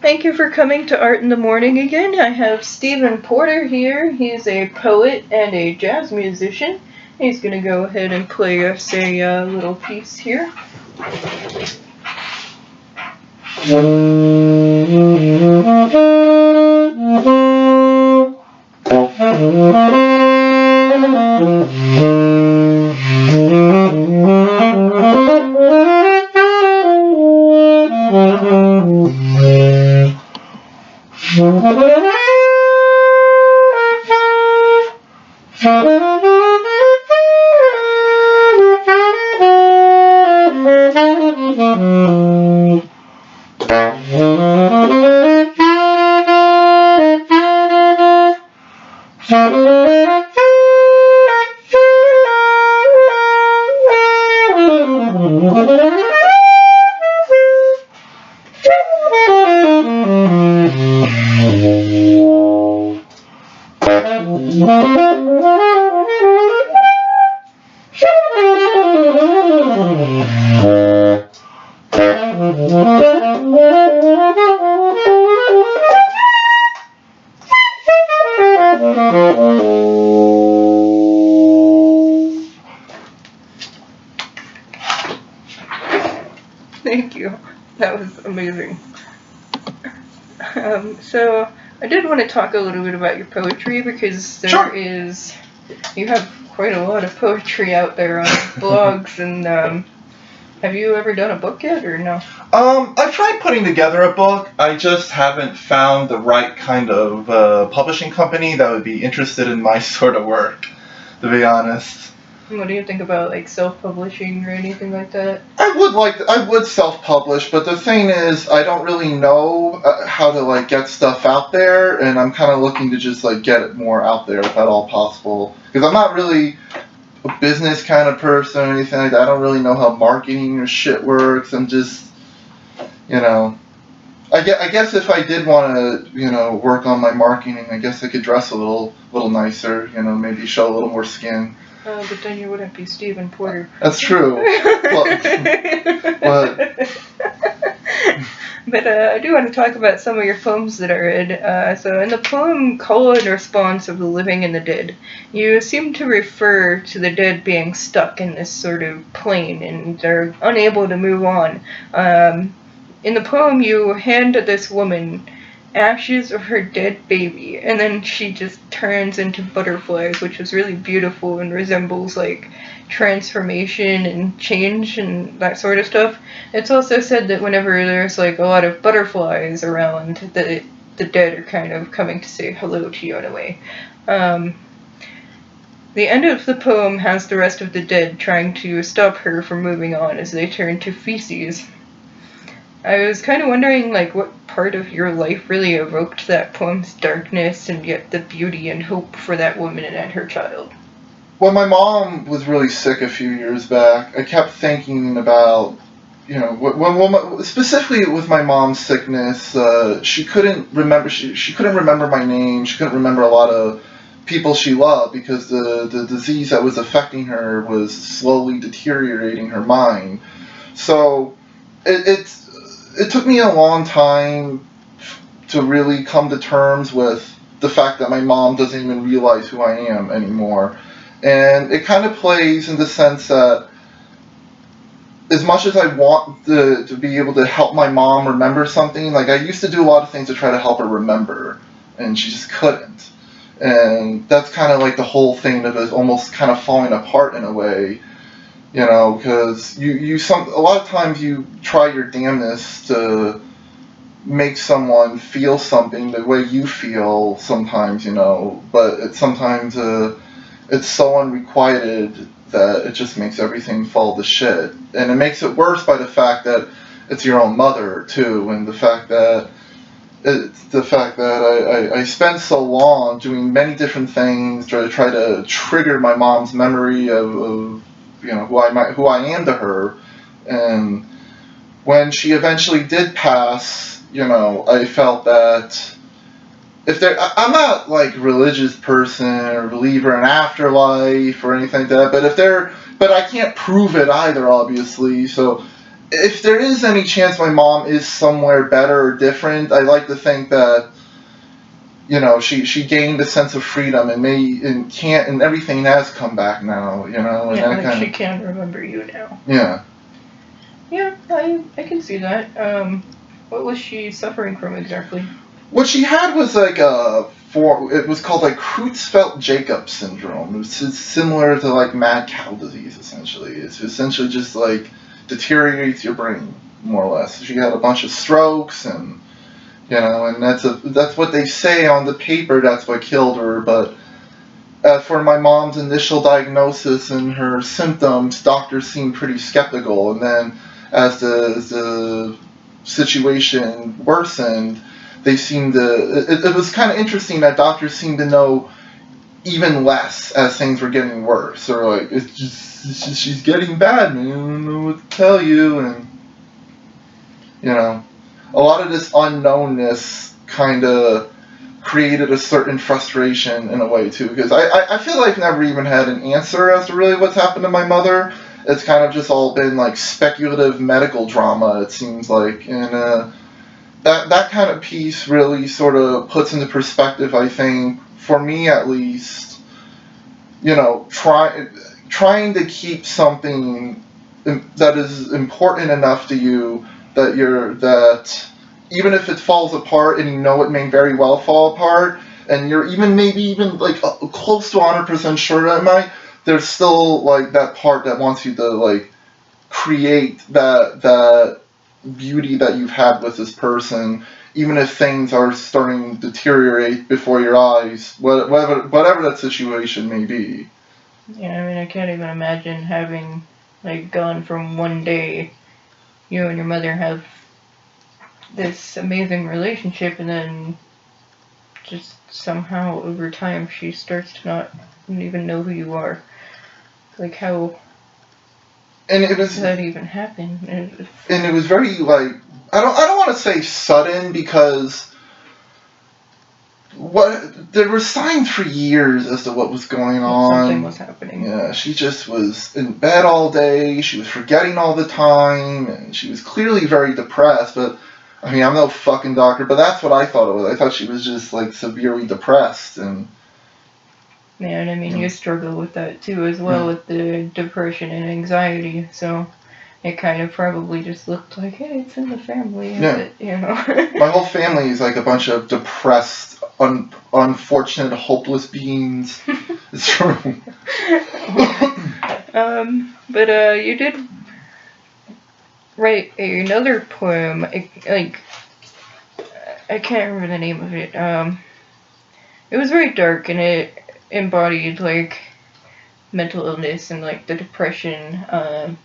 Thank you for coming to Art in the Morning again. I have Stephen Porter here. He's a poet and a jazz musician. He's going to go ahead and play us a little piece here. Thank you. That was amazing. So I did want to talk a little bit about your poetry because you have quite a lot of poetry out there on blogs, and have you ever done a book yet or no? I've tried putting together a book. I just haven't found the right kind of publishing company that would be interested in my sort of work, to be honest. What do you think about like self-publishing or anything like that? I would self-publish, but the thing is, I don't really know how to like get stuff out there, and I'm kind of looking to just like get it more out there if at all possible. Because I'm not really a business kind of person or anything like that. I don't really know how marketing or shit works. I'm just, I guess if I did want to, work on my marketing, I guess I could dress a little nicer, maybe show a little more skin. But then you wouldn't be Stephen Porter. That's true. But I do want to talk about some of your poems that I read. So in the poem Call and Response of the Living and the Dead, you seem to refer to the dead being stuck in this sort of plane and they're unable to move on. In the poem, you hand this woman ashes of her dead baby, and then she just turns into butterflies, which is really beautiful and resembles like transformation and change and that sort of stuff. It's also said that whenever there's like a lot of butterflies around, the dead are kind of coming to say hello to you in a way. The end of the poem has the rest of the dead trying to stop her from moving on as they turn to feces. I was kind of wondering, like, what part of your life really evoked that poem's darkness and yet the beauty and hope for that woman and her child? When my mom was really sick a few years back, I kept thinking about, specifically with my mom's sickness, she couldn't remember. She couldn't remember my name. She couldn't remember a lot of people she loved because the disease that was affecting her was slowly deteriorating her mind. So it took me a long time to really come to terms with the fact that my mom doesn't even realize who I am anymore. And it kind of plays in the sense that as much as I want to be able to help my mom remember something, like I used to do a lot of things to try to help her remember, and she just couldn't. And that's kind of like the whole thing that is almost kind of falling apart in a way. Because a lot of times you try your damnedest to make someone feel something the way you feel sometimes, but sometimes it's so unrequited that it just makes everything fall to shit. And it makes it worse by the fact that it's your own mother too, and the fact that I spent so long doing many different things to try to trigger my mom's memory of who I am to her, and when she eventually did pass, I felt that I'm not like a religious person or believer in afterlife or anything like that, but I can't prove it either, obviously. So if there is any chance my mom is somewhere better or different, I like to think that, she gained a sense of freedom and everything has come back now, and Yeah, that like kind she of, can remember you now. yeah. Yeah, I can see that. What was she suffering from exactly? What she had was like it was called like Creutzfeldt-Jakob syndrome. It's similar to like mad cow disease essentially. It's essentially just like deteriorates your brain more or less. She had a bunch of strokes and that's what they say on the paper. That's what killed her. But for my mom's initial diagnosis and her symptoms, doctors seemed pretty skeptical. And then as the situation worsened, they seemed to. It was kind of interesting that doctors seemed to know even less as things were getting worse. Or like it's just she's getting bad, man. I don't know what to tell you, and a lot of this unknownness kind of created a certain frustration in a way too, because I feel like I've never even had an answer as to really what's happened to my mother. It's kind of just all been like speculative medical drama, it seems like, and that kind of piece really sort of puts into perspective, I think, for me at least, trying to keep something that is important enough to you that even if it falls apart and it may very well fall apart, and you're maybe even like close to 100% sure that it might, there's still like that part that wants you to like create that beauty that you've had with this person, even if things are starting to deteriorate before your eyes, whatever that situation may be. Yeah, I mean, I can't even imagine having, like, gone from one day, you and your mother have this amazing relationship, and then just somehow over time she starts to not even know who you are. Like, how And it does was that even happen? and it was very like I don't want to say sudden because there were signs for years as to what was going on. Something was happening. Yeah, she just was in bed all day. She was forgetting all the time, and she was clearly very depressed. But I mean, I'm no fucking doctor, but that's what I thought it was. I thought she was just like severely depressed, and Yeah, and I mean, you struggle with that too, as well, with the depression and anxiety. So it kind of probably just looked like, hey, it's in the family, yeah. but, My whole family is like a bunch of depressed, unfortunate, hopeless beings. It's true. But you did write another poem, like, I can't remember the name of it. It was very dark, and it embodied, like, mental illness and, like, the depression.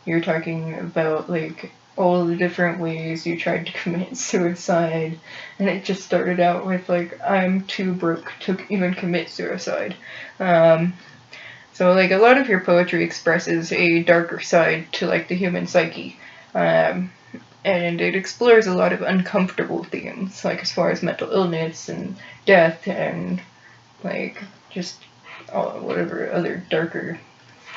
You're talking about, like, all the different ways you tried to commit suicide, and it just started out with, like, I'm too broke to even commit suicide. So, like, a lot of your poetry expresses a darker side to, like, the human psyche. And it explores a lot of uncomfortable themes, like, as far as mental illness and death and, like, just whatever other darker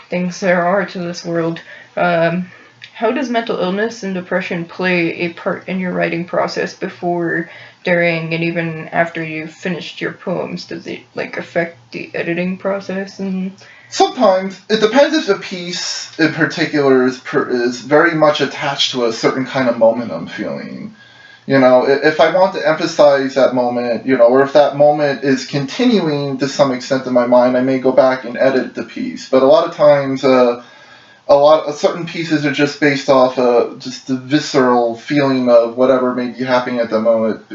things there are to this world. How does mental illness and depression play a part in your writing process before, during, and even after you've finished your poems? Does it, like, affect the editing process? And Sometimes it depends if the piece in particular is very much attached to a certain kind of moment I'm feeling. If I want to emphasize that moment, or if that moment is continuing to some extent in my mind, I may go back and edit the piece. But a lot of times, certain pieces are just based off just the visceral feeling of whatever may be happening at the moment.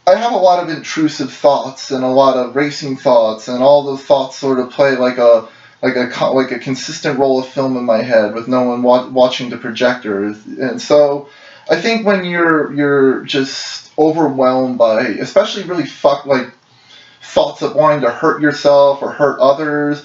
I have a lot of intrusive thoughts and a lot of racing thoughts, and all those thoughts sort of play like a consistent roll of film in my head with no one watching the projector. And so I think when you're just overwhelmed by, especially really thoughts of wanting to hurt yourself or hurt others,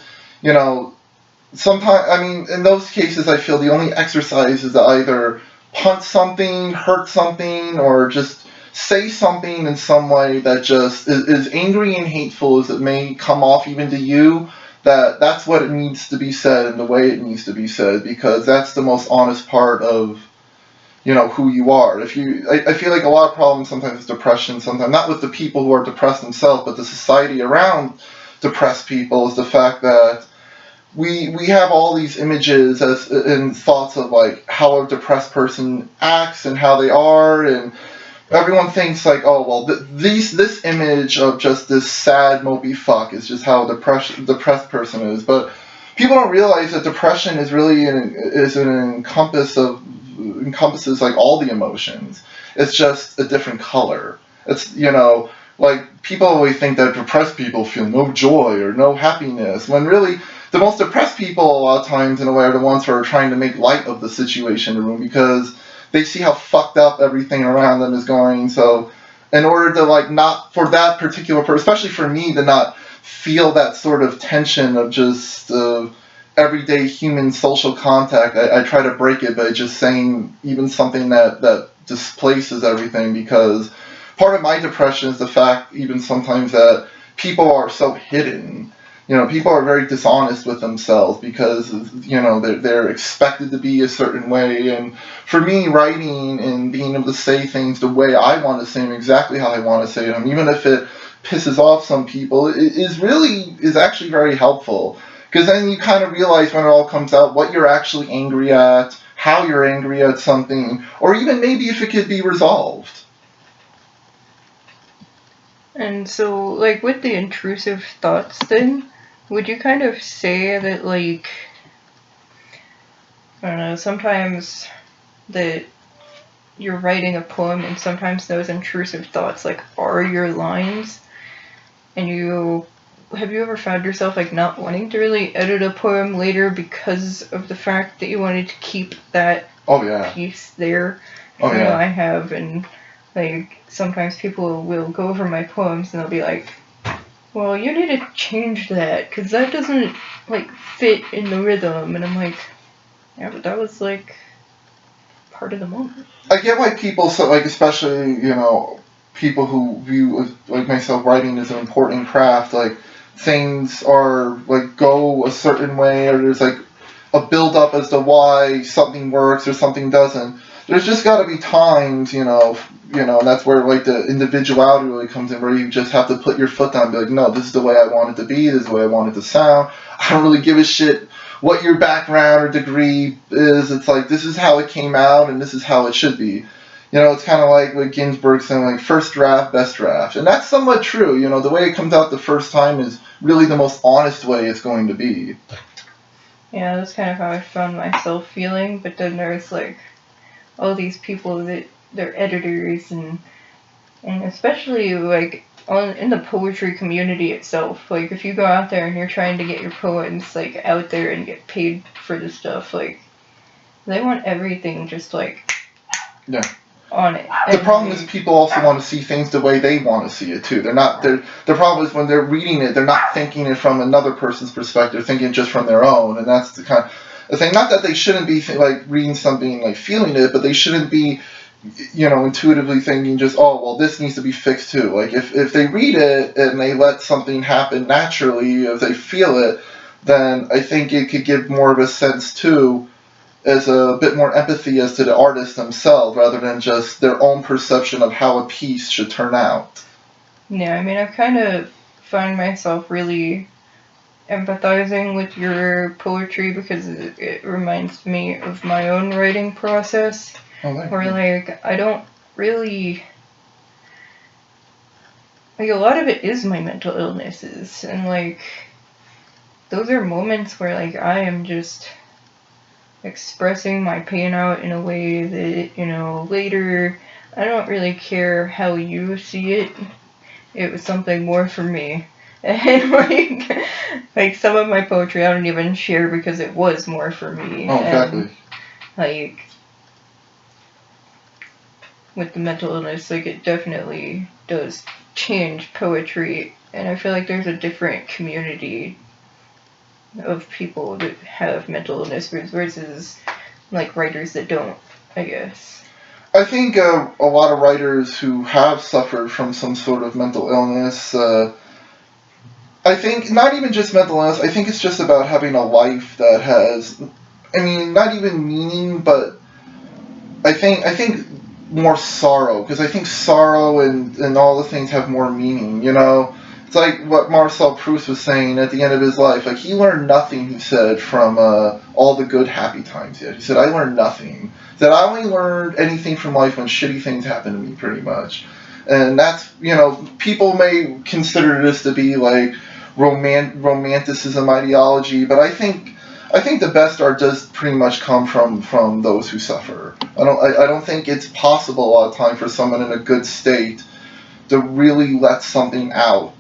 sometimes, I mean, in those cases, I feel the only exercise is to either punch something, hurt something, or just say something in some way that just is angry and hateful as it may come off even to you, that's what it needs to be said and the way it needs to be said, because that's the most honest part of, who you are. I feel like a lot of problems sometimes with depression, sometimes not with the people who are depressed themselves, but the society around depressed people, is the fact that we have all these images as and thoughts of like how a depressed person acts and how they are, and everyone thinks like, oh well, this image of just this sad mopey fuck is just how a depressed person is. But people don't realize that depression is really encompasses like all the emotions. It's just a different color. It's like people always think that depressed people feel no joy or no happiness, when really the most depressed people a lot of times in a way are the ones who are trying to make light of the situation in the room, because they see how fucked up everything around them is going. So in order to like not for that particular person, especially for me, to not feel that sort of tension of just everyday human social contact, I try to break it by just saying even something that displaces everything, because part of my depression is the fact even sometimes that people are so hidden. People are very dishonest with themselves because they're expected to be a certain way. And for me, writing and being able to say things the way I want to say them, exactly how I want to say them, even if it pisses off some people, is actually very helpful. Because then you kind of realize when it all comes out what you're actually angry at, how you're angry at something, or even maybe if it could be resolved. And so, like, with the intrusive thoughts, then, would you kind of say that, like, I don't know, sometimes that you're writing a poem and sometimes those intrusive thoughts, like, are your lines? And have you ever found yourself, like, not wanting to really edit a poem later because of the fact that you wanted to keep that piece there? Oh, yeah. I have, and like sometimes people will go over my poems and they'll be like, well, you need to change that because that doesn't like fit in the rhythm. And I'm like, yeah, but that was like part of the moment. I get why people, so like, especially people who view like myself writing as an important craft, like things are like go a certain way, or there's like a build up as to why something works or something doesn't. There's just got to be times, and that's where like the individuality really comes in, where you just have to put your foot down and be like, no, this is the way I want it to be, this is the way I want it to sound. I don't really give a shit what your background or degree is. It's like, this is how it came out and this is how it should be. It's kind of like what Ginsberg saying, like, first draft, best draft. And that's somewhat true. The way it comes out the first time is really the most honest way it's going to be. Yeah, that's kind of how I found myself feeling. But then there's like all these people that they're editors and especially like in the poetry community itself. Like if you go out there and you're trying to get your poems like out there and get paid for the stuff, like they want everything just like on it. The problem is people also want to see things the way they want to see it too. The problem is when they're reading it, they're not thinking it from another person's perspective, thinking just from their own, and that's the kind of thing. Not that they shouldn't be like reading something like feeling it, but they shouldn't be intuitively thinking just, oh well, this needs to be fixed too. Like if they read it and they let something happen naturally, if they feel it, then I think it could give more of a sense too, as a bit more empathy as to the artists themselves, rather than just their own perception of how a piece should turn out. Yeah, I mean, I kind of find myself really empathizing with your poetry because it reminds me of my own writing process. Where, like, I don't really... Like, a lot of it is my mental illnesses. And, like, those are moments where, like, I am just expressing my pain out in a way that, later, I don't really care how you see it. It was something more for me. And, like some of my poetry I don't even share because it was more for me. Oh, exactly. And, like, with the mental illness, like, it definitely does change poetry. And I feel like there's a different community of people that have mental illness versus like writers that don't, I guess. I think a lot of writers who have suffered from some sort of mental illness, I I think not even just mental illness. I think it's just about having a life that has, I mean, not even meaning, but I think more sorrow, because I think sorrow and all the things have more meaning. It's like what Marcel Proust was saying at the end of his life. Like, he learned nothing, he said, from all the good happy times yet. He said, I learned nothing. He said, I only learned anything from life when shitty things happened to me, pretty much. And that's, people may consider this to be like romanticism ideology, but I think the best art does pretty much come from those who suffer. I don't think it's possible a lot of time for someone in a good state to really let something out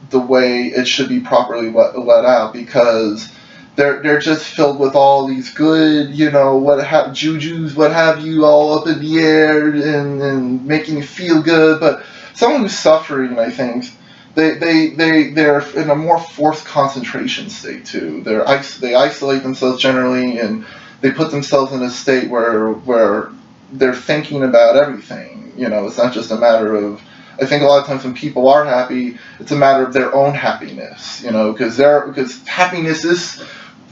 the way it should be properly let out, because they're just filled with all these good, jujus, what have you, all up in the air and making you feel good. But someone who's suffering, I think, they're in a more forced concentration state too. They isolate themselves generally, and they put themselves in a state where they're thinking about everything. It's not just a matter of. I think a lot of times when people are happy, it's a matter of their own happiness. Because happiness is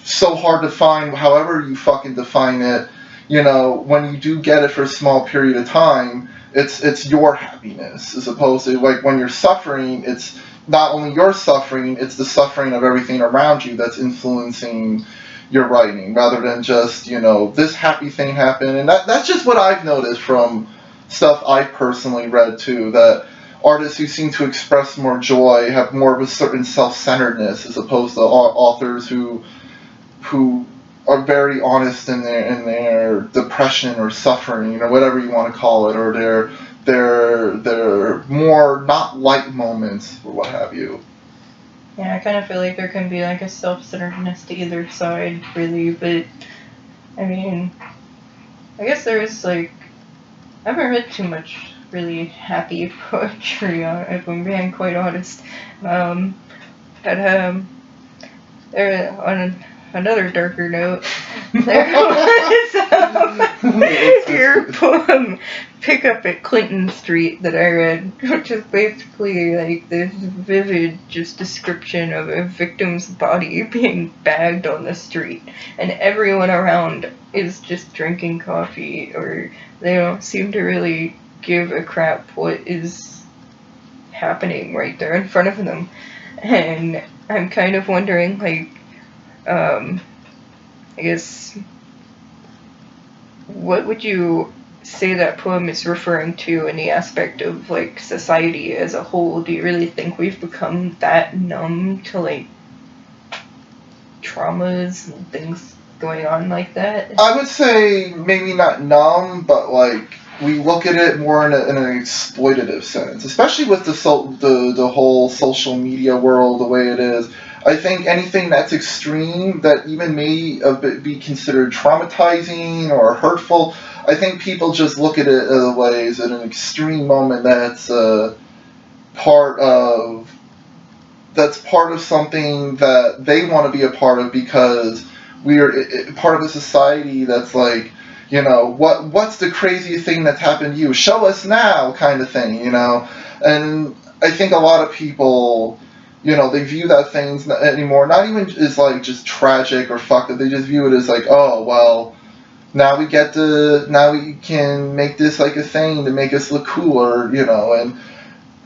so hard to find, however you fucking define it. When you do get it for a small period of time, it's your happiness, as opposed to, like, when you're suffering, it's not only your suffering, it's the suffering of everything around you that's influencing your writing, rather than just, this happy thing happened. And that's just what I've noticed from stuff I've personally read too, that artists who seem to express more joy have more of a certain self-centeredness, as opposed to authors who are very honest in their depression or suffering, or whatever you want to call it, or their more not light moments, or what have you. Yeah, I kind of feel like there can be like a self-centeredness to either side, really. But I mean, I guess there's like, I haven't read too much really happy poetry, if I'm being quite honest. But there, on another darker note, there was your poem "Pick Up at Clinton Street" that I read, which is basically like this vivid just description of a victim's body being bagged on the street, and everyone around is just drinking coffee, or they don't seem to really give a crap what is happening right there in front of them. And I'm kind of wondering, like, I guess, what would you say that poem is referring to in the aspect of, like, society as a whole? Do you really think we've become that numb to, like, traumas and things going on like that? I would say maybe not numb, but like, we look at it more in an exploitative sense, especially with the whole social media world the way it is. I think anything that's extreme, that even may be considered traumatizing or hurtful, I think people just look at it as ways at an extreme moment part of part of something that they want to be a part of, because we're part of a society that's like, what's the craziest thing that's happened to you? Show us now, kind of thing, And I think a lot of people, they view that things anymore, not even as like just tragic or fucked up. They just view it as like, oh, well, now we can make this like a thing to make us look cooler, And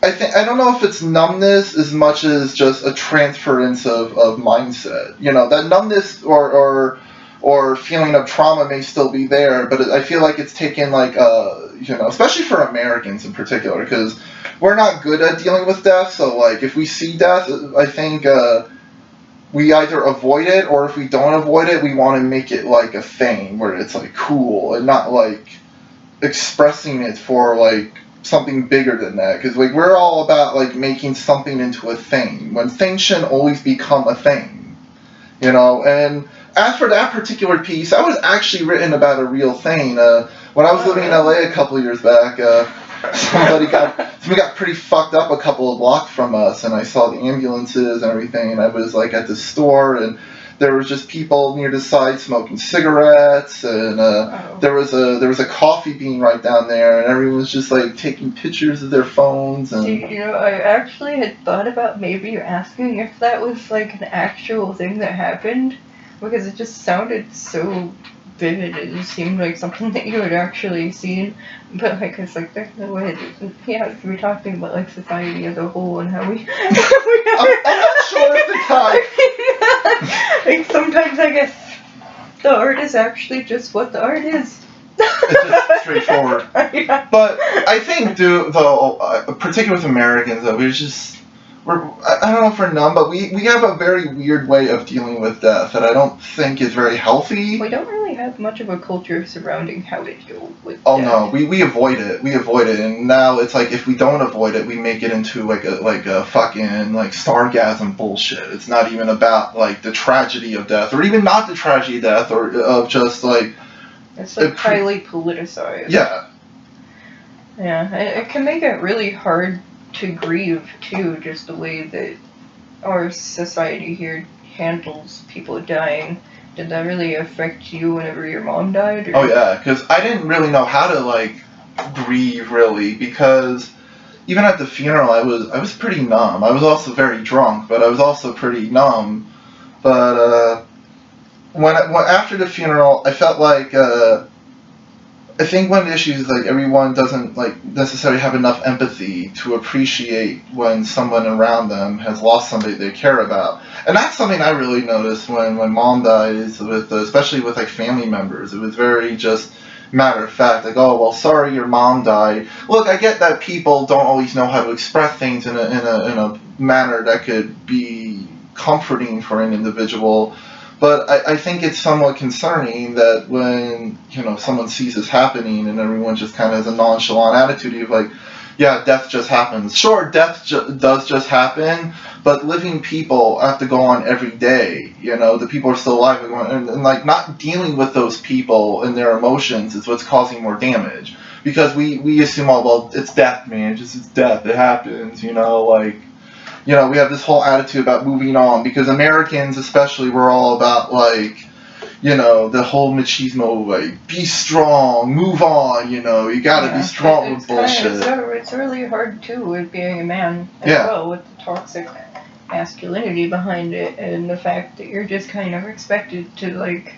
I don't know if it's numbness as much as just a transference of mindset. That numbness or feeling of trauma may still be there, but I feel like it's taken like especially for Americans in particular, because we're not good at dealing with death. So like, if we see death, I think we either avoid it, or if we don't avoid it, we want to make it like a thing where it's like cool, and not like expressing it for like something bigger than that. Because like, we're all about like making something into a thing, when things shouldn't always become a thing, And as for that particular piece, that was actually written about a real thing. When I was living in LA a couple of years back, somebody got pretty fucked up a couple of blocks from us, and I saw the ambulances and everything, and I was like at the store, and there was just people near the side smoking cigarettes, and there was a coffee bean right down there, and everyone was just like taking pictures of their phones. And See, I actually had thought about maybe asking if that was like an actual thing that happened, because it just sounded so vivid. It just seemed like something that you had actually seen. But like, it's like there's no way. Yeah, we're talking about like society as a whole and how we. I'm not sure if the guy. Like sometimes I guess the art is actually just what the art is. It's just straightforward. Yeah. But I think, though, particularly with Americans, though, I don't know if we're numb, but we have a very weird way of dealing with death that I don't think is very healthy. We don't really have much of a culture surrounding how to deal with Oh death. no, we avoid it. We avoid it, and now it's like if we don't avoid it, we make it into like a fucking like stargasm bullshit. It's not even about like the tragedy of death, or even not the tragedy of death, or of just like. It's like highly politicized. Yeah. Yeah, it can make it really hard to grieve too, just the way that our society here handles people dying. Did that really affect you whenever your mom died? Or? Oh yeah, because I didn't really know how to like grieve really, because even at the funeral I was pretty numb. I was also very drunk, but I was also pretty numb. But when after the funeral, I felt like I think one of the issues is like everyone doesn't like necessarily have enough empathy to appreciate when someone around them has lost somebody they care about, and that's something I really noticed when Mom died. Is with especially with like family members, it was very just matter of fact, like, oh well, sorry your mom died. Look, I get that people don't always know how to express things in a manner that could be comforting for an individual. But I think it's somewhat concerning that when, someone sees this happening and everyone just kind of has a nonchalant attitude of like, yeah, death just happens. Sure, death does just happen, but living people have to go on every day. The people are still alive, and like not dealing with those people and their emotions is what's causing more damage. Because we assume, oh, well, it's death, man. It's death. It happens, we have this whole attitude about moving on, because Americans especially, we're all about like, the whole machismo, like, be strong, move on, you gotta be strong with bullshit. It's really hard too with being a man as well, with the toxic masculinity behind it, and the fact that you're just kind of expected to like,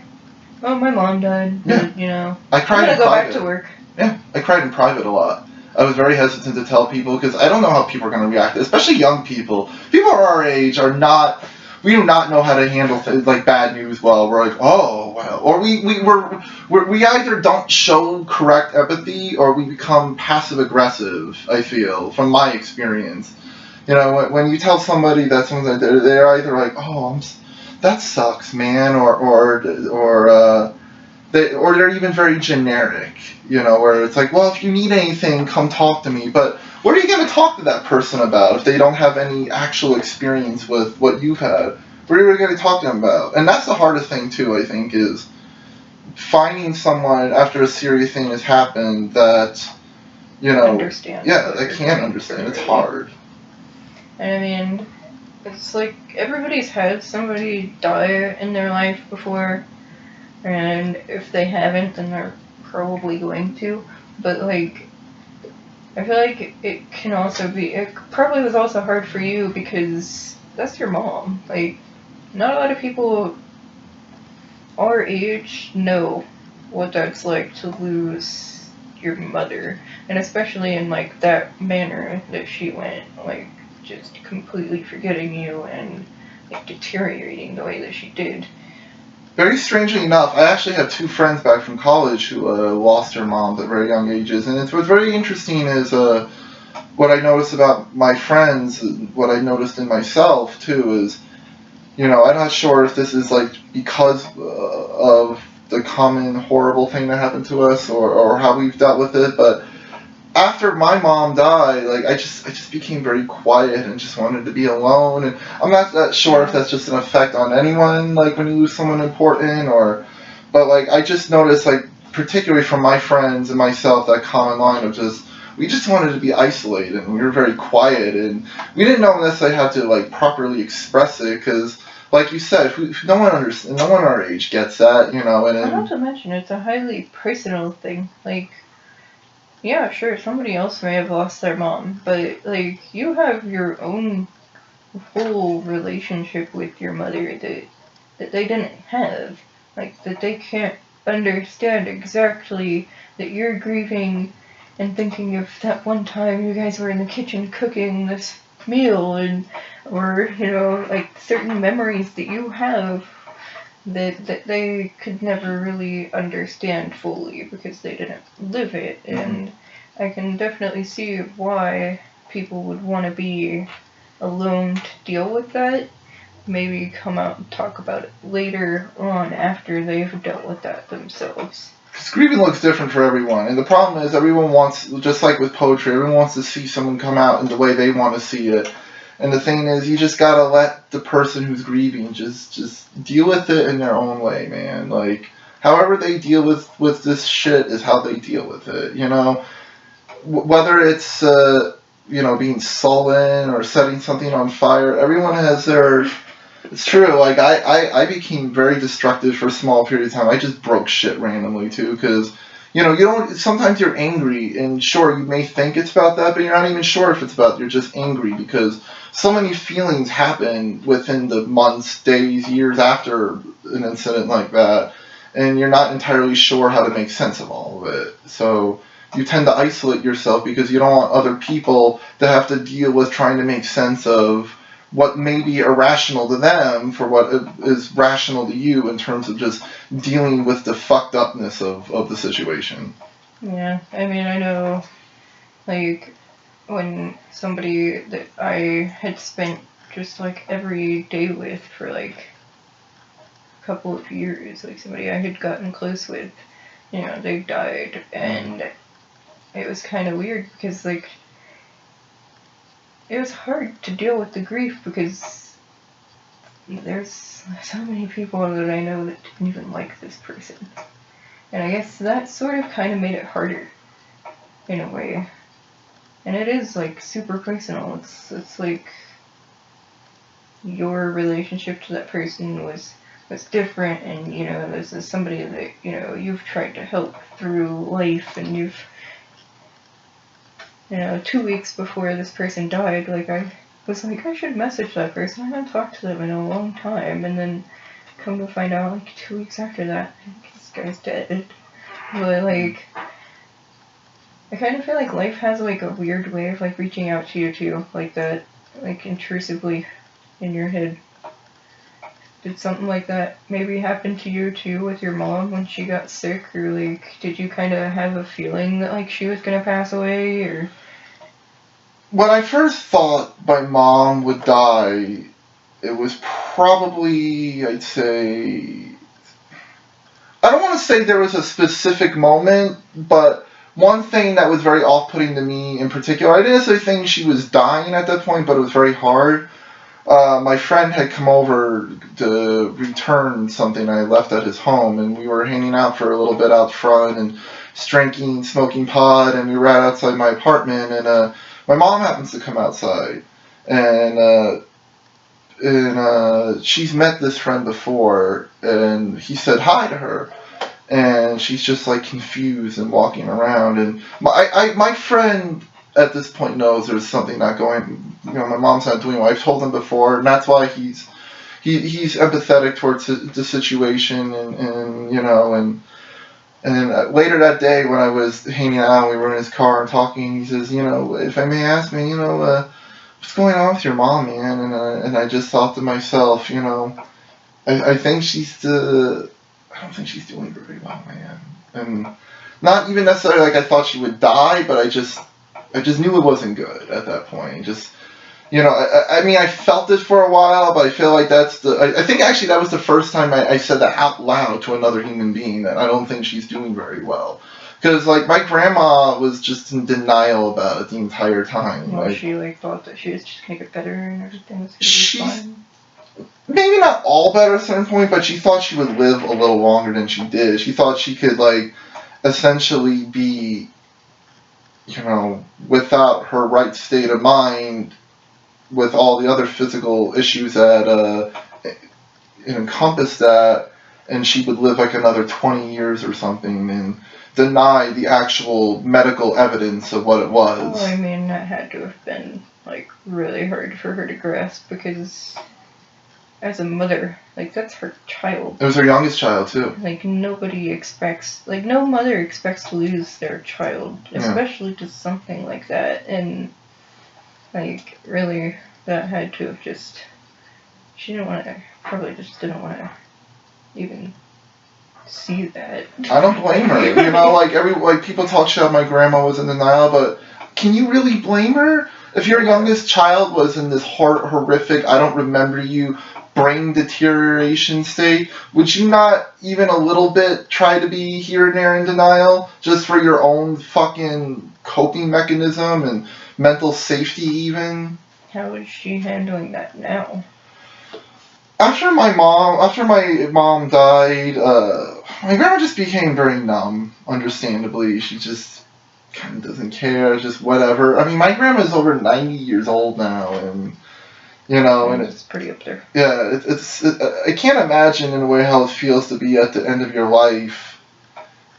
oh, my mom died, yeah. I cried I'm gonna in go private. back to work. Yeah, I cried in private a lot. I was very hesitant to tell people because I don't know how people are going to react, especially young people. People our age we do not know how to handle like bad news well. We're like, oh, well, or we either don't show correct empathy or we become passive aggressive. I feel from my experience, when you tell somebody that something, they're either like, oh, that sucks, man, or they're even very generic, where it's like, well, if you need anything, come talk to me. But what are you going to talk to that person about if they don't have any actual experience with what you've had? What are you going to talk to them about? And that's the hardest thing, too, I think, is finding someone after a serious thing has happened that, understand. Yeah, that can't understand. It's hard. And I mean, it's like everybody's had somebody die in their life before. And if they haven't, then they're probably going to. But, like, I feel like it can also be... It probably was also hard for you because that's your mom. Like, not a lot of people our age know what that's like to lose your mother. And especially in, like, that manner that she went. Like, just completely forgetting you and, like, deteriorating the way that she did. Very strangely enough, I actually have two friends back from college who lost their moms at very young ages, and what's very interesting is what I noticed about my friends, what I noticed in myself too is, I'm not sure if this is like because of the common horrible thing that happened to us or how we've dealt with it, but after my mom died, like I just became very quiet and just wanted to be alone. And I'm not that sure if that's just an effect on anyone, like when you lose someone important, but like I just noticed, like particularly from my friends and myself, that common line of just we just wanted to be isolated and we were very quiet and we didn't know unless I had to like properly express it because like you said, no one understands. No one our age gets that, you know. And not to mention, it's a highly personal thing. Like, yeah, sure, somebody else may have lost their mom, but like, you have your own whole relationship with your mother that they didn't have. Like, that they can't understand exactly that you're grieving and thinking of that one time you guys were in the kitchen cooking this meal, and or like certain memories that you have that they could never really understand fully because they didn't live it. And I can definitely see why people would want to be alone to deal with that. Maybe come out and talk about it later on after they've dealt with that themselves. Because grieving looks different for everyone, and the problem is everyone wants, just like with poetry, everyone wants to see someone come out in the way they want to see it. And the thing is, you just gotta let the person who's grieving just deal with it in their own way, man. Like, however they deal with this shit is how they deal with it, you know? Whether it's, being sullen or setting something on fire, everyone has their... It's true, like, I became very destructive for a small period of time. I just broke shit randomly, too, because... you don't. Sometimes you're angry, and sure, you may think it's about that, but you're not even sure if it's about. You're just angry because so many feelings happen within the months, days, years after an incident like that, and you're not entirely sure how to make sense of all of it. So you tend to isolate yourself because you don't want other people to have to deal with trying to make sense of what may be irrational to them for what is rational to you in terms of just dealing with the fucked upness of the situation. Yeah, I mean, I know, like, when somebody that I had spent just like every day with for like a couple of years, like somebody I had gotten close with, they died, and it was kind of weird because like it was hard to deal with the grief because there's so many people that I know that didn't even like this person. And I guess that sort of kind of made it harder, in a way. And it is, like, super personal. It's like your relationship to that person was different, and, this is somebody that, you've tried to help through life, and you've, 2 weeks before this person died, like, I was like, I should message that person. I haven't talked to them in a long time, and then come to find out, like, 2 weeks after that, this guy's dead. But, like, I kind of feel like life has, like, a weird way of, like, reaching out to you, too, like that, like, intrusively in your head. Did something like that maybe happen to you, too, with your mom when she got sick? Or, like, did you kind of have a feeling that, like, she was gonna pass away, or... When I first thought my mom would die, it was probably, I'd say... I don't want to say there was a specific moment, but one thing that was very off-putting to me in particular, I didn't necessarily think she was dying at that point, but it was very hard. My friend had come over to return something I left at his home, and we were hanging out for a little bit out front and drinking, smoking pot, and we were right outside my apartment, and my mom happens to come outside, and she's met this friend before, and he said hi to her, and she's just like confused and walking around, and my friend at this point knows there's something not going, my mom's not doing well. I've told him before, and that's why he's empathetic towards the situation, and later that day when I was hanging out, we were in his car and talking, he says, if I may ask me, what's going on with your mom, man? And I just thought to myself, I think I don't think she's doing very well, man. And not even necessarily like I thought she would die, but I just knew it wasn't good at that point. Just, I mean, I felt it for a while, but I feel like I think actually that was the first time I said that out loud to another human being, that I don't think she's doing very well. Because, like, my grandma was just in denial about it the entire time. Well, she, like, thought that she was just gonna get better and everything was gonna be fine. Maybe not all better at a certain point, but she thought she would live a little longer than she did. She thought she could, like, essentially be, without her right state of mind, with all the other physical issues that encompass that, and she would live like another 20 years or something, and deny the actual medical evidence of what it was. Well, I mean, that had to have been, like, really hard for her to grasp, because as a mother, like, that's her child. It was her youngest child, too. Like, nobody expects, like, no mother expects to lose their child, especially to something like that, and, like, really, that had to have just, she didn't want to, probably just didn't want to even see that. I don't blame her. You know, like people talk shit about my grandma was in denial, but can you really blame her? If your youngest child was in this horrific, I don't remember you, brain deterioration state, would you not even a little bit try to be here and there in denial just for your own fucking coping mechanism and mental safety even? How is she handling that now? After my mom died, my grandma just became very numb, understandably. She just kind of doesn't care, just whatever. I mean, my grandma's over 90 years old now, and, you know, and it's pretty up there. Yeah, I can't imagine in a way how it feels to be at the end of your life.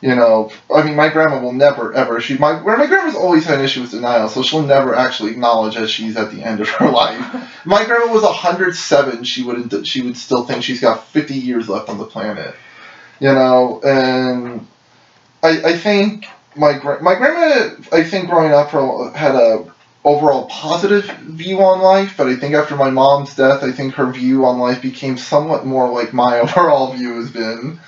You know, I mean, my grandma will never, ever, my grandma's always had an issue with denial, so she'll never actually acknowledge that she's at the end of her life. My grandma was 107, she would still think she's got 50 years left on the planet. You know, and I think my grandma, I think growing up had a overall positive view on life, but I think after my mom's death, I think her view on life became somewhat more like my overall view has been,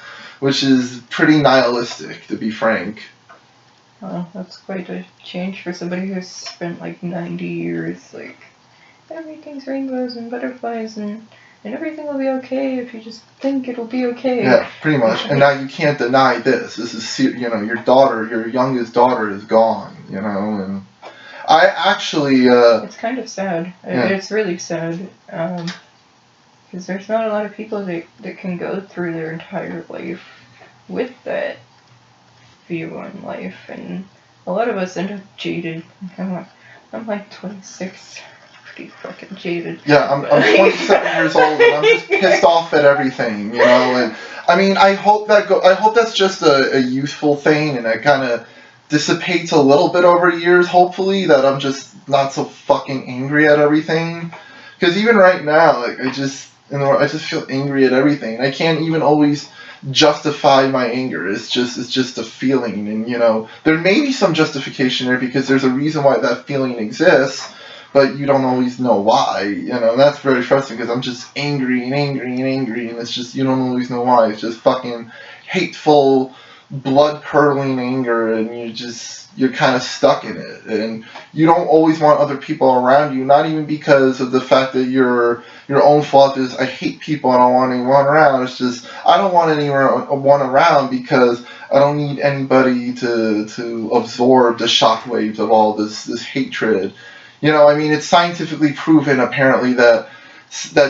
which is pretty nihilistic, to be frank. Well, that's quite a change for somebody who's spent like 90 years, like, everything's rainbows and butterflies and everything will be okay if you just think it'll be okay. Yeah, pretty much. And now you can't deny this. This is, you know, your youngest daughter is gone, you know, and I actually... it's kind of sad. Yeah. It's really sad. Because there's not a lot of people that can go through their entire life with that view on life, and a lot of us end up jaded. I'm like 26, pretty fucking jaded. Yeah, I'm 27 years old, and I'm just pissed off at everything, you know. And I mean, I hope that's just a youthful thing, and it kind of dissipates a little bit over years. Hopefully, that I'm just not so fucking angry at everything. Because even right now, like I just feel angry at everything. I can't even always justify my anger. It's just a feeling, and you know, there may be some justification there because there's a reason why that feeling exists, but you don't always know why. You know, and that's very frustrating because I'm just angry, and it's just you don't always know why. It's just fucking hateful, blood-curdling anger, and you're kind of stuck in it, and you don't always want other people around you, not even because of the fact that your own fault is, I hate people, I don't want anyone around. It's just, I don't want anyone around because I don't need anybody to absorb the shockwaves of all this hatred. You know, I mean, it's scientifically proven, apparently, that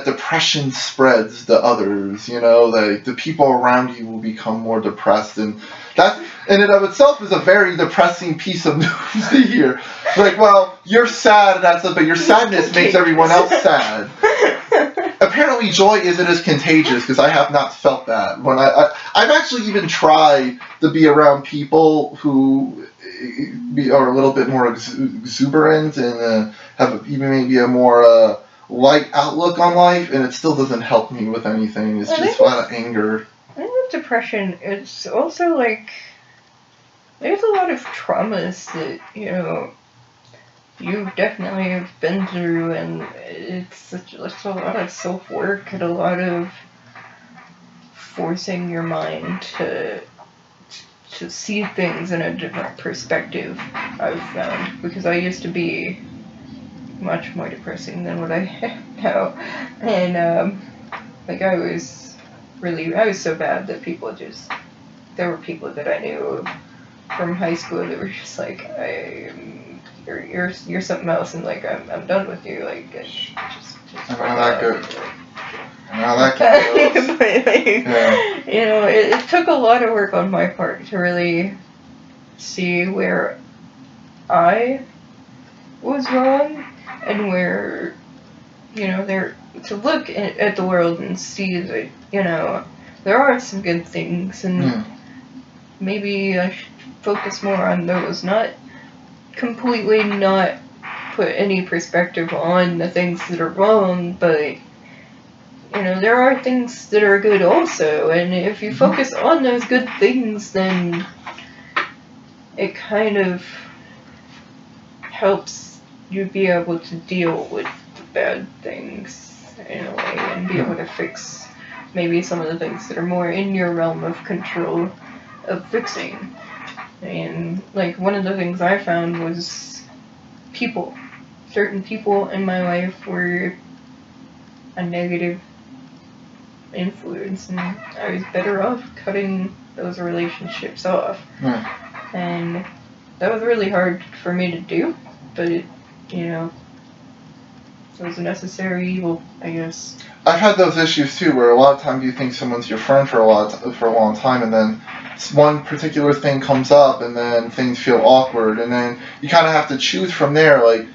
depression spreads to others, you know, like the people around you will become more depressed, and that in and of itself is a very depressing piece of news to hear. Like, well, you're sad, but your sadness makes everyone else sad. Apparently joy isn't as contagious, because I have not felt that. When I've actually even tried to be around people who are a little bit more exuberant and have even maybe a more light outlook on life, and it still doesn't help me with anything. It's just a lot of anger. I think with depression, it's also like there's a lot of traumas that, you know, you definitely have been through, and it's a lot of self-work and a lot of forcing your mind to see things in a different perspective, I've found, because I used to be much more depressing than what I am now, and like I was so bad that there were people that I knew from high school that were just like, you're something else, and like I'm done with you, like just I'm not that good. I'm not that good. But like, yeah. You know, it took a lot of work on my part to really see where I was wrong and where you know, to look at the world and see that, you know, there are some good things, and maybe I should focus more on those, not completely not put any perspective on the things that are wrong, but, you know, there are things that are good also, and if you focus on those good things, then it kind of helps you be able to deal with the bad things in a way, and be able to fix maybe some of the things that are more in your realm of control of fixing. And like one of the things I found was people. Certain people in my life were a negative influence, and I was better off cutting those relationships off. And that was really hard for me to do, but it, you know, it was a necessary evil, I guess. I've had those issues too, where a lot of times you think someone's your friend for a long time, and then one particular thing comes up, and then things feel awkward, and then you kind of have to choose from there, like,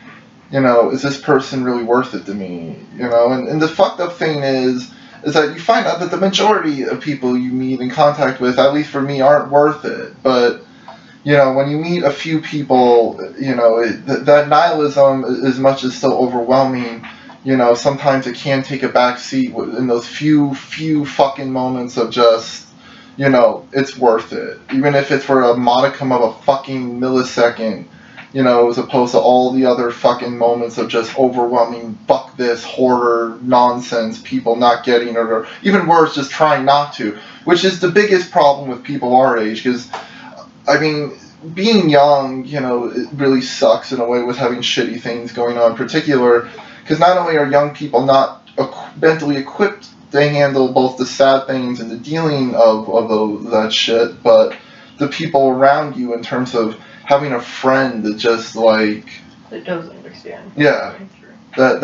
you know, is this person really worth it to me? You know, and the fucked up thing is that you find out that the majority of people you meet in contact with, at least for me, aren't worth it. But, you know, when you meet a few people, you know, that nihilism, as much as still overwhelming, you know, sometimes it can take a back seat in those few fucking moments of just, you know, it's worth it. Even if it's for a modicum of a fucking millisecond, you know, as opposed to all the other fucking moments of just overwhelming fuck this horror nonsense, people not getting it, or even worse, just trying not to, which is the biggest problem with people our age, because, I mean, being young, you know, it really sucks in a way with having shitty things going on in particular, because not only are young people not mentally equipped to handle both the sad things and the dealing of that shit, but the people around you in terms of having a friend that just like that does understand. Yeah, that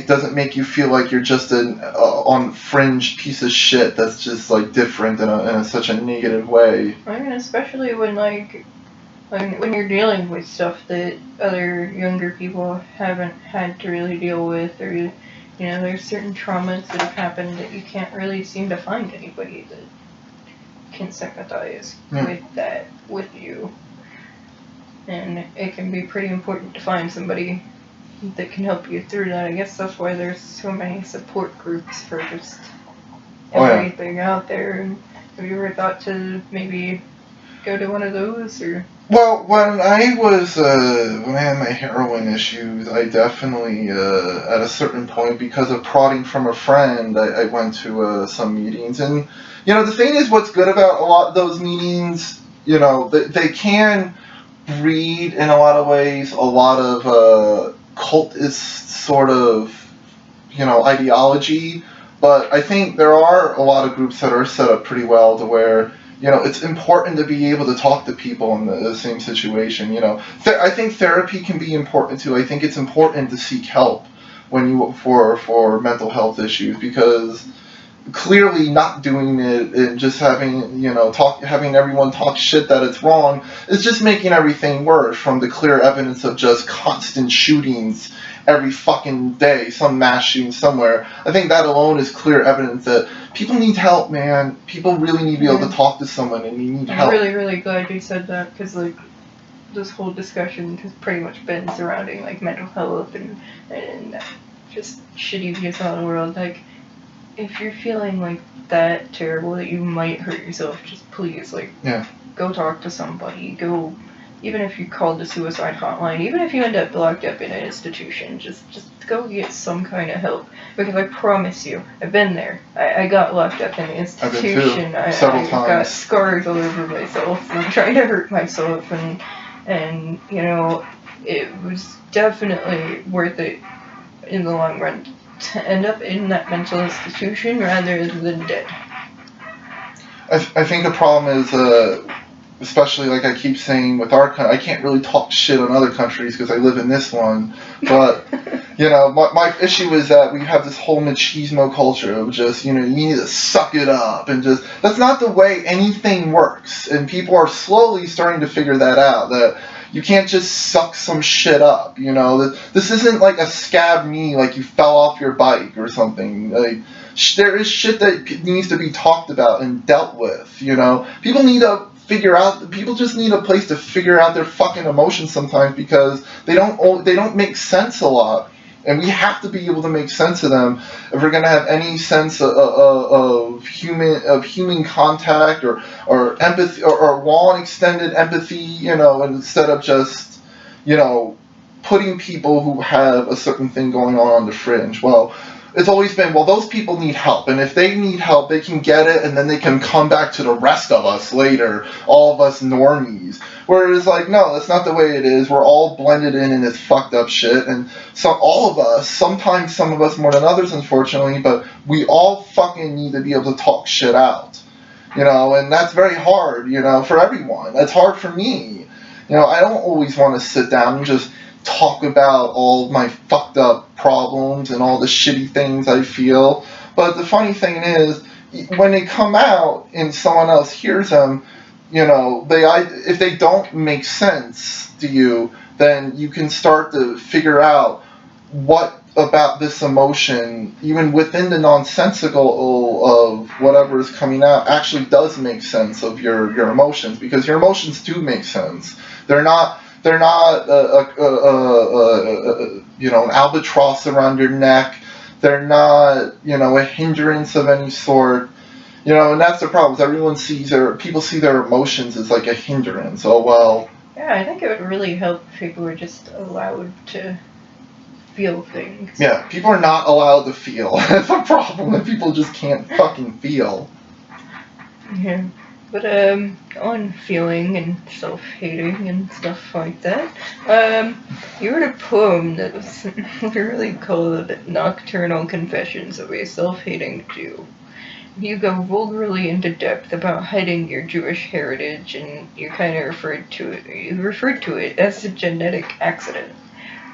doesn't make you feel like you're just an on fringe piece of shit that's just like different in such a negative way. I mean, especially when when you're dealing with stuff that other younger people haven't had to really deal with, or you know, there's certain traumas that have happened that you can't really seem to find anybody that can sympathize with you. And it can be pretty important to find somebody that can help you through that. I guess that's why there's so many support groups for just everything out there. And have you ever thought to maybe go to one of those, or? Well, when I had my heroin issues, I definitely, at a certain point, because of prodding from a friend, I went to some meetings. And, you know, the thing is, what's good about a lot of those meetings, you know, they can breed, in a lot of ways, a lot of cultist sort of, you know, ideology. But I think there are a lot of groups that are set up pretty well to where, you know, it's important to be able to talk to people in the same situation. You know, I think therapy can be important too. I think it's important to seek help when for mental health issues, because clearly not doing it and just having, you know, having everyone talk shit that it's wrong is just making everything worse, from the clear evidence of just constant shootings every fucking day, some mass shooting somewhere. I think that alone is clear evidence that people need help, man. People really need to be able to talk to someone, and you need help. I'm really, really glad you said that, because, like, this whole discussion has pretty much been surrounding, like, mental health and just shitty views on the world. Like, if you're feeling, like, that terrible that you might hurt yourself, just please, like, go talk to somebody. Go, even if you call the suicide hotline, even if you end up locked up in an institution, just go get some kind of help. Because I promise you, I've been there. I got locked up in an institution. I've been too, several times. I got scars all over myself from trying to hurt myself, and you know, it was definitely worth it in the long run to end up in that mental institution rather than dead. I think the problem is, especially like I keep saying with our country, I can't really talk shit on other countries because I live in this one, but, you know, my issue is that we have this whole machismo culture of just, you know, you need to suck it up, and just, that's not the way anything works, and people are slowly starting to figure that out, that You can't just suck some shit up, you know. This isn't like a scab knee, like you fell off your bike or something. Like there is shit that needs to be talked about and dealt with, you know. People need to figure out. People just need a place to figure out their fucking emotions sometimes because they don't make sense a lot. And we have to be able to make sense of them if we're going to have any sense of human contact or empathy or long extended empathy, you know, instead of just, you know, putting people who have a certain thing going on the fringe. Well, it's always been, well, those people need help, and if they need help, they can get it, and then they can come back to the rest of us later, all of us normies. Whereas, like, no, that's not the way it is. We're all blended in this fucked up shit, and so all of us, sometimes some of us more than others, unfortunately, but we all fucking need to be able to talk shit out, you know, and that's very hard, you know, for everyone. That's hard for me. You know, I don't always want to sit down and just talk about all my fucked up problems and all the shitty things I feel. But the funny thing is, when they come out and someone else hears them, you know, if they don't make sense to you, then you can start to figure out what about this emotion, even within the nonsensical of whatever is coming out, actually does make sense of your emotions, because your emotions do make sense. They're not you know, an albatross around your neck. They're not, you know, a hindrance of any sort. You know, and that's the problem. People see their emotions as like a hindrance. Oh well. Yeah, I think it would really help if people were just allowed to feel things. Yeah, people are not allowed to feel. That's a problem that people just can't fucking feel. Yeah. But on feeling and self-hating and stuff like that, you wrote a poem that was literally called Nocturnal Confessions of a Self-Hating Jew. You go vulgarly into depth about hiding your Jewish heritage, and you kind of referred to it as a genetic accident.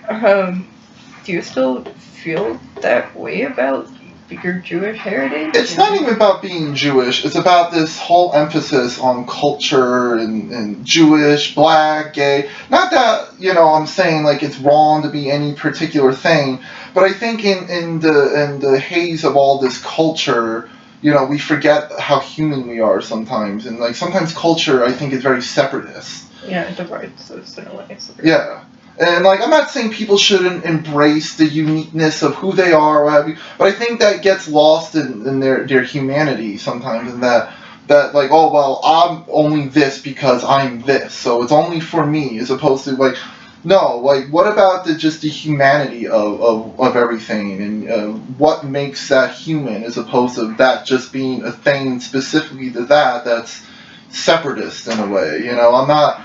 Do you still feel that way about your Jewish heritage? It's not even about being Jewish. It's about this whole emphasis on culture and Jewish, black, gay. Not that, you know, I'm saying like it's wrong to be any particular thing, but I think in the haze of all this culture, you know, we forget how human we are sometimes, and like sometimes culture, I think, is very separatist. Yeah, it divides us in a way. Yeah. And, like, I'm not saying people shouldn't embrace the uniqueness of who they are, or what have you, but I think that gets lost in their humanity sometimes, and that, like, oh, well, I'm only this because I'm this, so it's only for me, as opposed to, like, no, like, what about just the humanity of everything, and what makes that human, as opposed to that just being a thing specifically to that's separatist in a way, you know?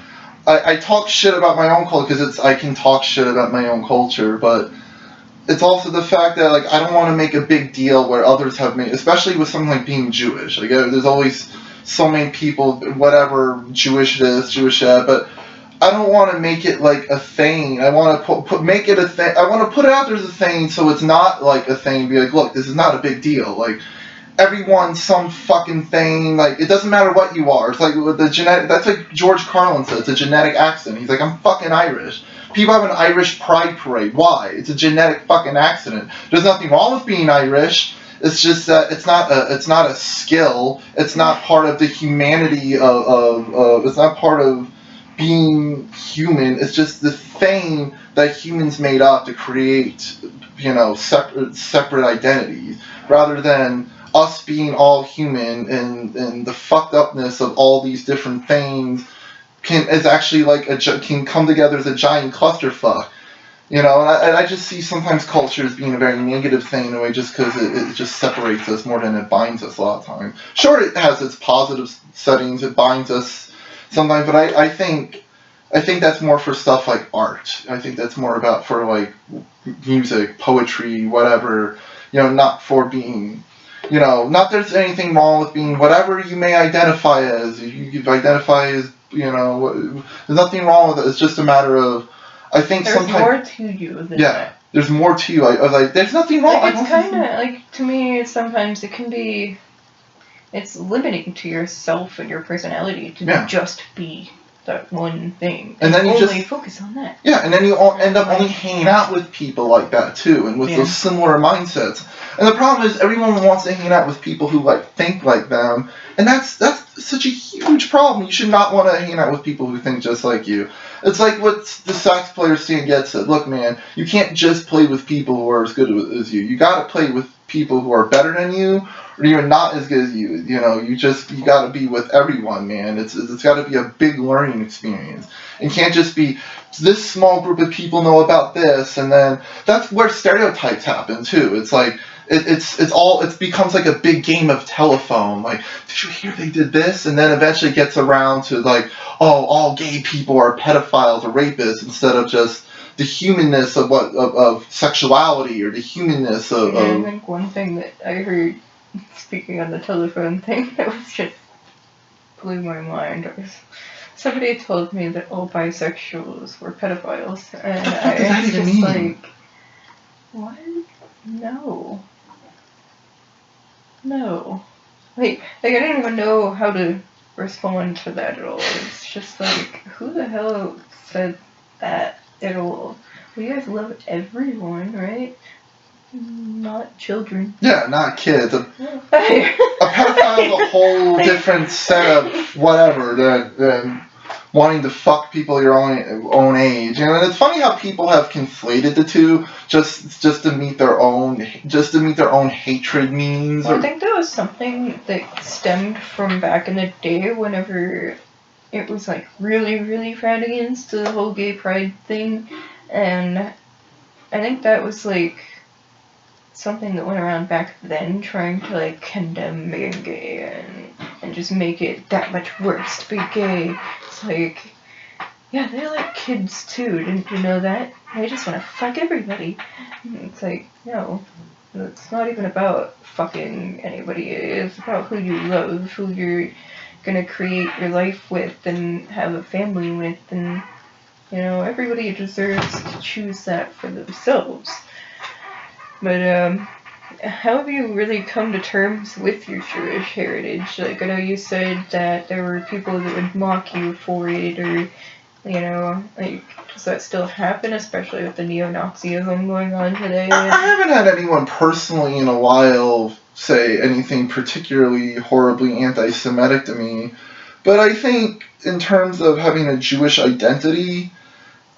I talk shit about my own culture because I can talk shit about my own culture, but it's also the fact that, like, I don't want to make a big deal where others have made, especially with something like being Jewish. Like, there's always so many people, whatever, Jewish this, Jewish that, but I don't want to make it like a thing. I want to make it a thing. I want to put it out there as a thing, so it's not like a thing. Be like, look, this is not a big deal. Like, everyone's some fucking thing. Like, it doesn't matter what you are. It's like with the genetic. That's like George Carlin said. It's a genetic accident. He's like, I'm fucking Irish. People have an Irish pride parade. Why? It's a genetic fucking accident. There's nothing wrong with being Irish. It's just that it's not a skill. It's not part of the humanity of it's not part of being human. It's just the thing that humans made up to create, you know, separate identities, rather than us being all human, and the fucked upness of all these different things is actually like can come together as a giant clusterfuck. You know, and I just see sometimes culture as being a very negative thing in a way, just because it just separates us more than it binds us a lot of times. Sure, it has its positive settings, it binds us sometimes, but I think that's more for stuff like art. I think that's more about for like music, poetry, whatever, you know, not for being, you know, not there's anything wrong with being whatever you may identify as. You identify as, you know, there's nothing wrong with it. It's just a matter of, I think there's sometimes more to you than that. There's more to you. I was like, there's nothing wrong. Like, it's kind of like, to me, sometimes it can be, it's limiting to yourself and your personality to just be that one thing. And then you only just focus on that. Yeah, and then you all end up only hanging out with people like that too, and with those similar mindsets. And the problem is everyone wants to hang out with people who think like them, and that's such a huge problem. You should not want to hang out with people who think just like you. It's like what the sax player Stan Getz said. Look, man, you can't just play with people who are as good as you. You got to play with people who are better than you, or even not as good as you. You know, you got to be with everyone, man. It's got to be a big learning experience. It can't just be this small group of people know about this, and then that's where stereotypes happen too. It's like it becomes like a big game of telephone. Like, did you hear they did this? And then eventually gets around to like, oh, all gay people are pedophiles or rapists, instead of just the humanness of sexuality, or the humanness of. I think one thing that I heard, speaking on the telephone thing, that was just blew my mind. Somebody told me that all bisexuals were pedophiles, and I was just like, what? No. Like I didn't even know how to respond to that at all. It's just like, who the hell said that at all? We guys love everyone, right? Not children. Yeah, not kids. A pedophile is a whole different set of whatever than wanting to fuck people your own age. And it's funny how people have conflated the two just to meet their own hatred means. Well, I think that was something that stemmed from back in the day, whenever it was like really, really frowned against, the whole gay pride thing, and I think that was like something that went around back then, trying to like condemn being gay and just make it that much worse to be gay. It's like, yeah, they're like kids too, didn't you know that? They just want to fuck everybody. And it's like, no, it's not even about fucking anybody. It's about who you love, who you're gonna create your life with and have a family with, and you know, everybody deserves to choose that for themselves. But how have you really come to terms with your Jewish heritage? Like, I know you said that there were people that would mock you for it, or, you know, like, does that still happen, especially with the neo-Nazism going on today? I haven't had anyone personally in a while say anything particularly horribly anti-Semitic to me, but I think in terms of having a Jewish identity,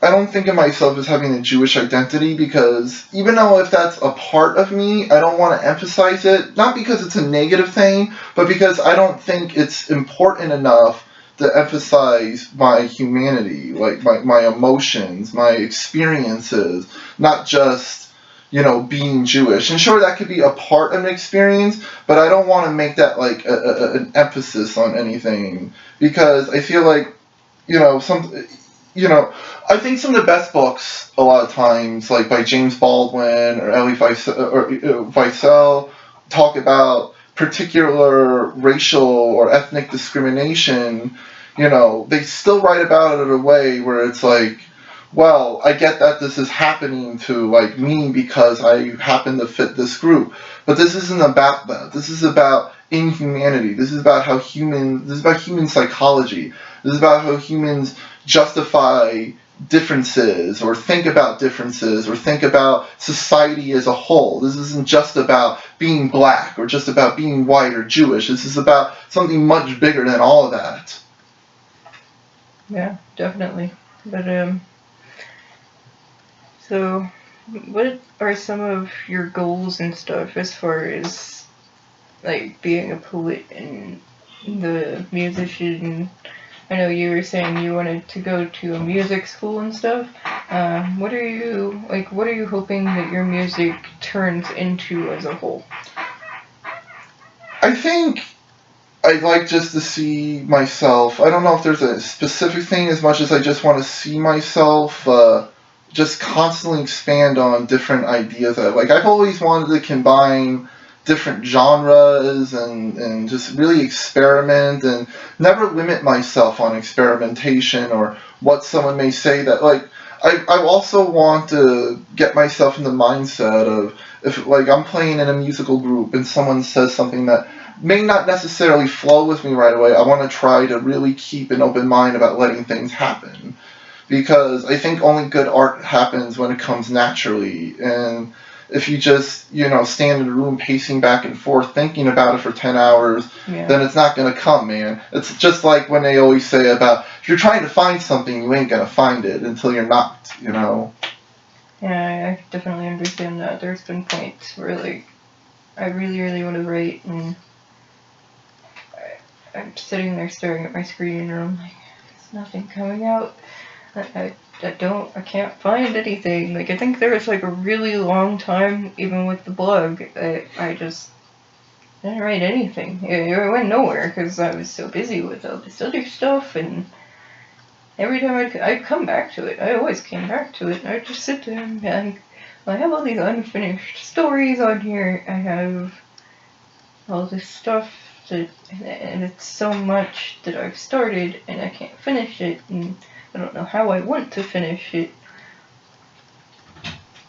I don't think of myself as having a Jewish identity, because even though if that's a part of me, I don't want to emphasize it, not because it's a negative thing, but because I don't think it's important enough to emphasize my humanity, like my emotions, my experiences, not just, you know, being Jewish. And sure, that could be a part of an experience, but I don't want to make that like an emphasis on anything, because I feel like, I think some of the best books, a lot of times, like by James Baldwin or Elie Wiesel, talk about particular racial or ethnic discrimination. You know, they still write about it in a way where it's like, well, I get that this is happening to like me because I happen to fit this group, but this isn't about that. This is about inhumanity. This is about human psychology. This is about how humans justify differences, or think about differences, or think about society as a whole. This isn't just about being black, or just about being white or Jewish. This is about something much bigger than all of that. Yeah, definitely. But so what are some of your goals and stuff as far as like being a poet and the musician? I know you were saying you wanted to go to a music school and stuff. What are you hoping that your music turns into as a whole? I think I'd like just to see myself. I don't know if there's a specific thing as much as I just want to see myself just constantly expand on different ideas. I've always wanted to combine different genres and just really experiment and never limit myself on experimentation or what someone may say. That I also want to get myself in the mindset of, if like I'm playing in a musical group and someone says something that may not necessarily flow with me right away. I want to try to really keep an open mind about letting things happen. Because I think only good art happens when it comes naturally. And if you just, stand in a room pacing back and forth thinking about it for 10 hours, then it's not going to come, man. It's just like when they always say about, if you're trying to find something, you ain't going to find it until you're not, Yeah, I definitely understand that. There's been points where, like, I really, really want to write, and I'm sitting there staring at my screen, and I'm like, there's nothing coming out. I can't find anything. Like, I think there was, like, a really long time, even with the blog, I just didn't write anything. It went nowhere, because I was so busy with all this other stuff, and every time I'd come back to it. I always came back to it. I'd just sit there and be like, I have all these unfinished stories on here. I have all this stuff and it's so much that I've started and I can't finish it, and I don't know how I want to finish it.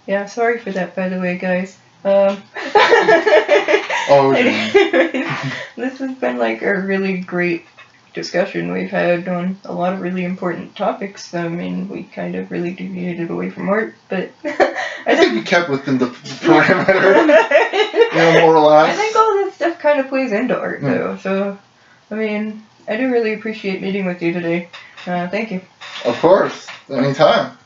Yeah, sorry for that, by the way, guys. Anyways, this has been like a really great discussion we've had on a lot of really important topics. I mean, we kind of really deviated away from art, but I think we kept within the parameter, more or less. I think all this stuff kind of plays into art, though. So, I mean, I do really appreciate meeting with you today. Thank you. Of course, anytime.